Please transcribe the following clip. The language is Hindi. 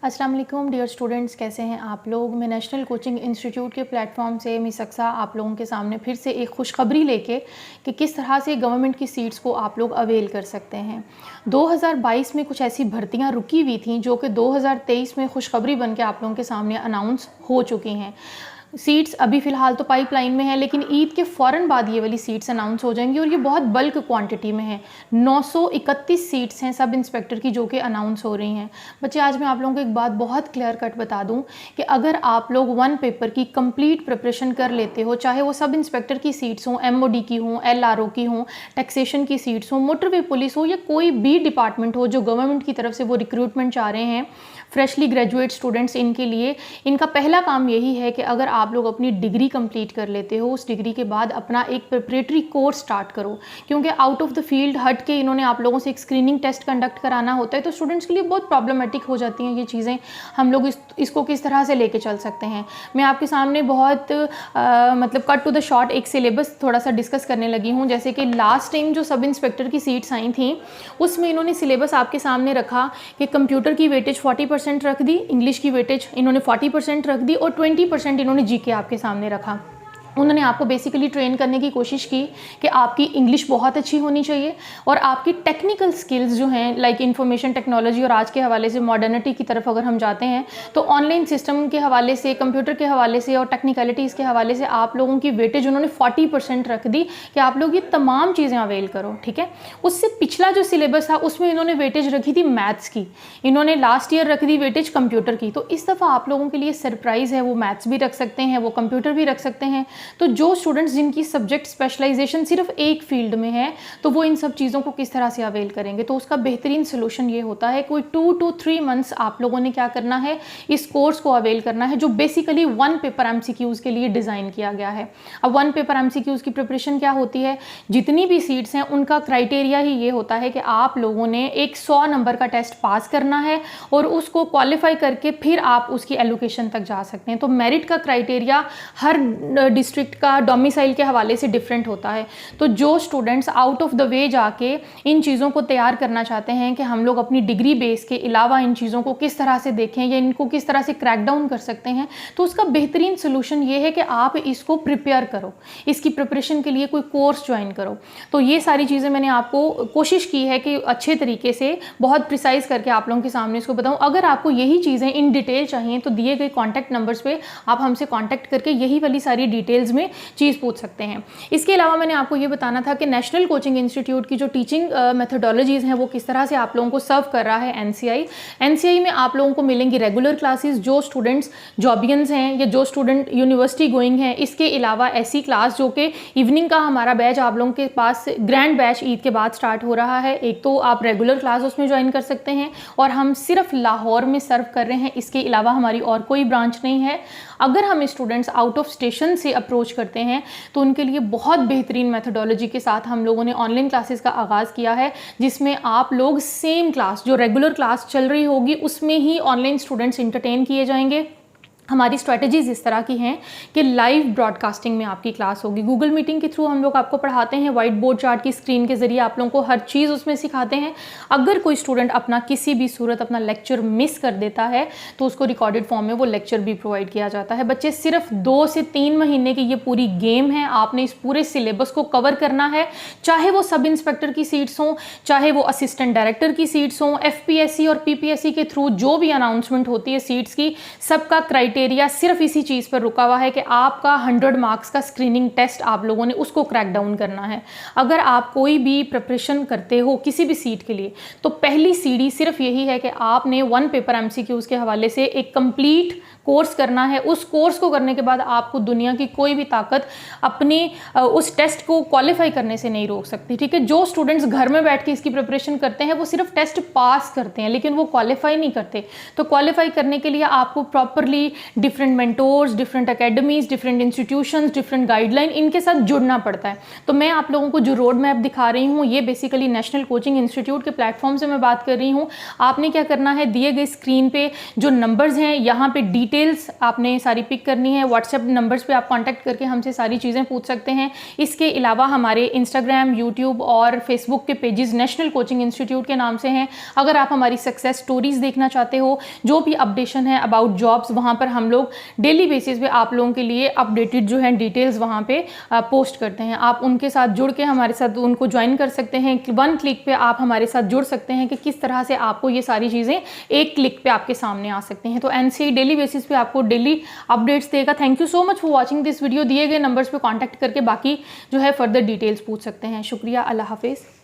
अस्सलाम वालेकुम डियर स्टूडेंट्स, कैसे हैं आप लोग। मैं नेशनल कोचिंग इंस्टीट्यूट के प्लेटफॉर्म से मिस अक्सा आप लोगों के सामने फिर से एक खुशखबरी लेके कि किस तरह से गवर्नमेंट की सीट्स को आप लोग अवेल कर सकते हैं। 2022 में कुछ ऐसी भर्तियां रुकी हुई थी जो कि 2023 में खुशखबरी बन के आप लोगों के सामने अनाउंस हो चुकी हैं। सीट्स अभी फ़िलहाल तो पाइपलाइन में है, लेकिन ईद के फ़ौरन बाद ये वाली सीट्स अनाउंस हो जाएंगी और ये बहुत बल्क क्वांटिटी में है। 931 सीट्स हैं सब इंस्पेक्टर की जो कि अनाउंस हो रही हैं। बच्चे, आज मैं आप लोगों को एक बात बहुत क्लियर कट बता दूं कि अगर आप लोग वन पेपर की कंप्लीट प्रिपरेशन कर लेते हो, चाहे वो सब इंस्पेक्टर की सीट्स हों, MOD की हों, LRO की हों, टैक्सेशन की सीट्स हों, मोटरवे पुलिस हो या कोई भी डिपार्टमेंट हो जो गवर्नमेंट की तरफ से वो रिक्रूटमेंट चाह रहे हैं फ्रेशली ग्रेजुएट स्टूडेंट्स, इनके लिए इनका पहला काम यही है कि अगर आप लोग अपनी डिग्री कंप्लीट कर लेते हो, उस डिग्री के बाद अपना एक प्रिपरेटरी कोर्स स्टार्ट करो, क्योंकि आउट ऑफ द फील्ड हट के इन्होंने आप लोगों से एक स्क्रीनिंग टेस्ट कंडक्ट कराना होता है, तो स्टूडेंट्स के लिए बहुत प्रॉब्लमेटिक हो जाती हैं ये चीज़ें। हम लोग इसको किस तरह से लेके चल सकते हैं। मैं आपके सामने बहुत मतलब कट टू द शॉर्ट एक सिलेबस थोड़ा सा डिस्कस करने लगी हूँ। जैसे कि लास्ट टाइम जो सब इंस्पेक्टर की सीट्स आई थी उसमें इन्होंने सिलेबस आपके सामने रखा कि कंप्यूटर की वेटेज 40% रख दी, इंग्लिश की वेटेज इन्होंने 40% रख दी और 20% इन्होंने जीके आपके सामने रखा। उन्होंने आपको बेसिकली ट्रेन करने की कोशिश की कि आपकी इंग्लिश बहुत अच्छी होनी चाहिए और आपकी टेक्निकल स्किल्स जो हैं लाइक इंफॉर्मेशन टेक्नोलॉजी, और आज के हवाले से मॉडर्निटी की तरफ अगर हम जाते हैं तो ऑनलाइन सिस्टम के हवाले से, कंप्यूटर के हवाले से और टेक्निकलिटीज़ के हवाले से आप लोगों की वेटेज उन्होंने 40% रख दी कि आप लोग ये तमाम चीज़ें अवेल करो। ठीक है, उससे पिछला जो सिलेबस था उसमें इन्होंने वेटेज रखी थी मैथ्स की, इन्होंने लास्ट ईयर रख दी वेटेज कंप्यूटर की। तो इस दफ़ा आप लोगों के लिए सरप्राइज़ है, वो मैथ्स भी रख सकते हैं, वो कंप्यूटर भी रख सकते हैं। तो जो स्टूडेंट्स जिनकी सब्जेक्ट स्पेशलाइजेशन सिर्फ एक फील्ड में है तो वो इन सब चीज़ों को किस तरह से अवेल करेंगे। तो उसका बेहतरीन सोल्यूशन ये होता है कोई 2 to 3 मंथ्स आप लोगों ने क्या करना है, इस कोर्स को अवेल करना है जो बेसिकली वन पेपर MCQs के लिए डिज़ाइन किया गया है। अब वन पेपर MCQs की प्रिपरेशन क्या होती है, जितनी भी सीट्स हैं उनका क्राइटेरिया ही ये होता है कि आप लोगों ने एक 100 नंबर का टेस्ट पास करना है और उसको क्वालिफाई करके फिर आप उसकी एलोकेशन तक जा सकते हैं। तो मेरिट का क्राइटेरिया हर डिस्ट्रिक्ट का डोमिसाइल के हवाले से डिफरेंट होता है। तो जो students out of the way जाके इन चीज़ों को तैयार करना चाहते हैं कि हम लोग अपनी डिग्री बेस के अलावा इन चीज़ों को किस तरह से देखें या इनको किस तरह से क्रैक डाउन कर सकते हैं, तो उसका बेहतरीन सोल्यूशन ये है कि आप इसको प्रिपेयर करो, इसकी प्रिपरेशन के लिए कोई कोर्स ज्वाइन करो। तो ये सारी चीज़ें मैंने आपको कोशिश की है कि अच्छे तरीके से बहुत प्रिसाइज करके आप लोगों के सामने इसको बताऊँ। अगर आपको यही चीज़ें इन डिटेल चाहिए तो दिए गए कॉन्टैक्ट नंबर्स पर आप हमसे कॉन्टैक्ट करके यही वाली सारी डिटेल्स में चीज़ पूछ सकते हैं। इसके अलावा मैंने आपको ये बताना था कि नेशनल कोचिंग इंस्टीट्यूट की जो टीचिंग मेथोडोलॉजीज़ हैं वो किस तरह से आप लोगों को सर्व कर रहा है NCI में आप लोगों को मिलेंगी रेगुलर क्लासेस जो स्टूडेंट्स जॉबियंस हैं या जो स्टूडेंट यूनिवर्सिटी गोइंग हैं। इसके अलावा ऐसी क्लास जो कि इवनिंग का हमारा बैच आप लोगों के पास ग्रैंड बैच ईद के बाद स्टार्ट हो रहा है। एक तो आप रेगुलर क्लास उसमें ज्वाइन कर सकते हैं और हम सिर्फ लाहौर में सर्व कर रहे हैं, इसके अलावा हमारी और कोई ब्रांच नहीं है। अगर हम स्टूडेंट्स आउट ऑफ स्टेशन से अप्रोच करते हैं तो उनके लिए बहुत बेहतरीन मेथोडोलॉजी के साथ हम लोगों ने ऑनलाइन क्लासेस का आगाज़ किया है, जिसमें आप लोग सेम क्लास जो रेगुलर क्लास चल रही होगी उसमें ही ऑनलाइन स्टूडेंट्स इंटरटेन किए जाएंगे। हमारी स्ट्रैटेजीज इस तरह की हैं कि लाइव ब्रॉडकास्टिंग में आपकी क्लास होगी। गूगल मीटिंग के थ्रू हम लोग आपको पढ़ाते हैं, वाइट बोर्ड चार्ट की स्क्रीन के जरिए आप लोगों को हर चीज़ उसमें सिखाते हैं। अगर कोई स्टूडेंट अपना किसी भी सूरत अपना लेक्चर मिस कर देता है तो उसको रिकॉर्डेड फॉर्म में वो लेक्चर भी प्रोवाइड किया जाता है। बच्चे, सिर्फ 2 से 3 महीने की ये पूरी गेम है। आपने इस पूरे सिलेबस को कवर करना है, चाहे वो सब इंस्पेक्टर की सीट्स हों, चाहे वो असिस्टेंट डायरेक्टर की सीट्स हों, FPSC और PPSC के थ्रू जो भी अनाउंसमेंट होती है सीट्स की, सबका क्राइटेरिया सिर्फ इसी चीज़ पर रुका हुआ है कि आपका 100 मार्क्स का स्क्रीनिंग टेस्ट आप लोगों ने उसको क्रैक डाउन करना है। अगर आप कोई भी प्रिपरेशन करते हो किसी भी सीट के लिए तो पहली सीढ़ी सिर्फ यही है कि आपने वन पेपर MCQs के हवाले से एक कंप्लीट कोर्स करना है। उस कोर्स को करने के बाद आपको दुनिया की कोई भी ताकत अपनी उस टेस्ट को क्वालिफाई करने से नहीं रोक सकती। ठीक है, जो स्टूडेंट्स घर में बैठ के इसकी प्रिपरेशन करते हैं वो सिर्फ टेस्ट पास करते हैं लेकिन वो क्वालिफाई नहीं करते। तो क्वालिफाई करने के लिए आपको properly different mentors, different academies, different institutions, different guideline, इनके साथ जुड़ना पड़ता है। तो मैं आप लोगों को जो रोड मैप दिखा रही हूँ ये बेसिकली नेशनल कोचिंग इंस्टीट्यूट के प्लेटफॉर्म से मैं बात कर रही हूँ। आपने क्या करना है, दिए गए स्क्रीन पे जो नंबर्स हैं यहाँ पे डिटेल्स आपने सारी पिक करनी है। व्हाट्सएप नंबर्स पे आप कांटेक्ट करके हमसे सारी चीज़ें पूछ सकते हैं। इसके अलावा हमारे इंस्टाग्राम, यूट्यूब और फेसबुक के पेजेस नेशनल कोचिंग इंस्टीट्यूट के नाम से हैं। अगर आप हमारी सक्सेस स्टोरीज देखना चाहते हो, जो भी अपडेशन है अबाउट जॉब्स, वहाँ पर हम लोग डेली बेसिस पे आप लोगों के लिए अपडेटेड जो है डिटेल्स वहाँ पे पोस्ट करते हैं। आप उनके साथ जुड़ के हमारे साथ उनको ज्वाइन कर सकते हैं। 1 क्लिक पे आप हमारे साथ जुड़ सकते हैं कि किस तरह से आपको ये सारी चीज़ें 1 क्लिक पे आपके सामने आ सकती हैं। तो एनसीई डेली बेसिस पे आपको डेली अपडेट्स देगा। Thank you so much for watching this video. दिए गए नंबर्स पे कांटेक्ट करके बाकी जो है फर्दर डिटेल्स पूछ सकते हैं। शुक्रिया, अल्लाह हाफिज़।